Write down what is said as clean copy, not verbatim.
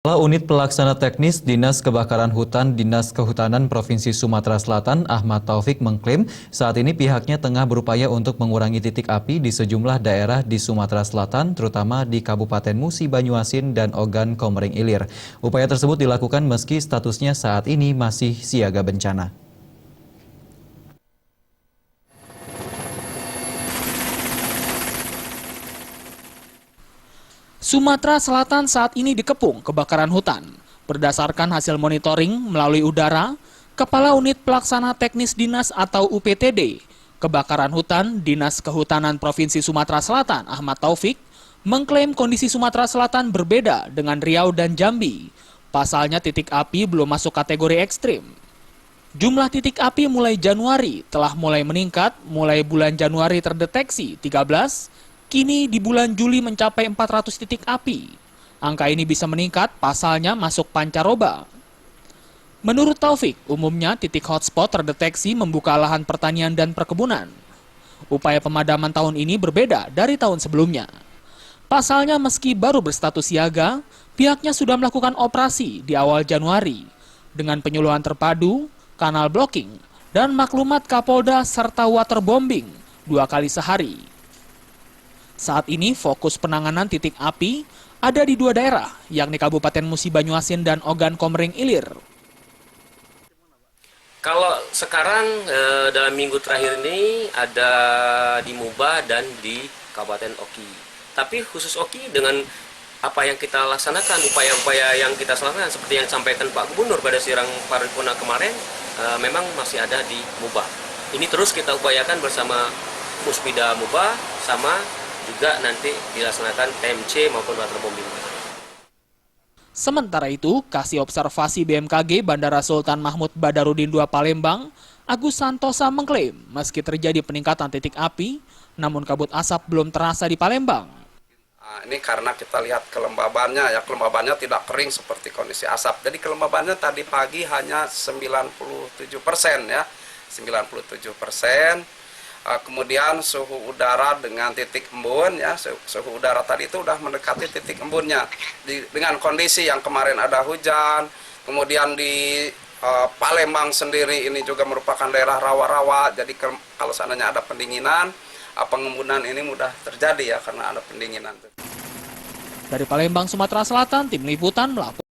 Kepala Unit Pelaksana Teknis Dinas Kebakaran Hutan Dinas Kehutanan Provinsi Sumatera Selatan Ahmad Taufik mengklaim saat ini pihaknya tengah berupaya untuk mengurangi titik api di sejumlah daerah di Sumatera Selatan, terutama di Kabupaten Musi Banyuasin dan Ogan Komering Ilir. Upaya tersebut dilakukan meski statusnya saat ini masih siaga bencana. Sumatera Selatan saat ini dikepung kebakaran hutan. Berdasarkan hasil monitoring melalui udara, Kepala Unit Pelaksana Teknis Dinas atau UPTD, Kebakaran Hutan Dinas Kehutanan Provinsi Sumatera Selatan Ahmad Taufik, mengklaim kondisi Sumatera Selatan berbeda dengan Riau dan Jambi. Pasalnya titik api belum masuk kategori ekstrim. Jumlah titik api mulai Januari telah mulai meningkat, mulai bulan Januari terdeteksi 13, kini di bulan Juli mencapai 400 titik api. Angka ini bisa meningkat pasalnya masuk pancaroba. Menurut Taufik, umumnya titik hotspot terdeteksi membuka lahan pertanian dan perkebunan. Upaya pemadaman tahun ini berbeda dari tahun sebelumnya. Pasalnya meski baru berstatus siaga, pihaknya sudah melakukan operasi di awal Januari dengan penyuluhan terpadu, kanal blocking, dan maklumat Kapolda serta waterbombing 2 kali sehari. Saat ini fokus penanganan titik api ada di 2 daerah, yakni Kabupaten Musi Banyuasin dan Ogan Komering Ilir. Kalau sekarang dalam minggu terakhir ini ada di Muba dan di Kabupaten Oki. Tapi khusus Oki dengan apa yang kita laksanakan, upaya-upaya yang kita laksanakan seperti yang disampaikan Pak Gubernur pada sidang paripurna kemarin, memang masih ada di Muba. Ini terus kita upayakan bersama Puspida Muba sama juga nanti dilaksanakan TMC maupun waterbombing. Sementara itu, Kasih Observasi BMKG Bandara Sultan Mahmud Badarudin II Palembang, Agus Santosa mengklaim meski terjadi peningkatan titik api, namun kabut asap belum terasa di Palembang. Ini karena kita lihat kelembabannya, ya kelembabannya tidak kering seperti kondisi asap. Jadi kelembabannya tadi pagi hanya 97% ya, 97%. Kemudian suhu udara dengan titik embun ya, suhu udara tadi itu udah mendekati titik embunnya. Dengan kondisi yang kemarin ada hujan, kemudian di Palembang sendiri ini juga merupakan daerah rawa-rawa. Jadi kalau seandainya ada pendinginan, pengembunan ini mudah terjadi ya karena ada pendinginan. Dari Palembang, Sumatera Selatan, Tim Liputan melaporkan.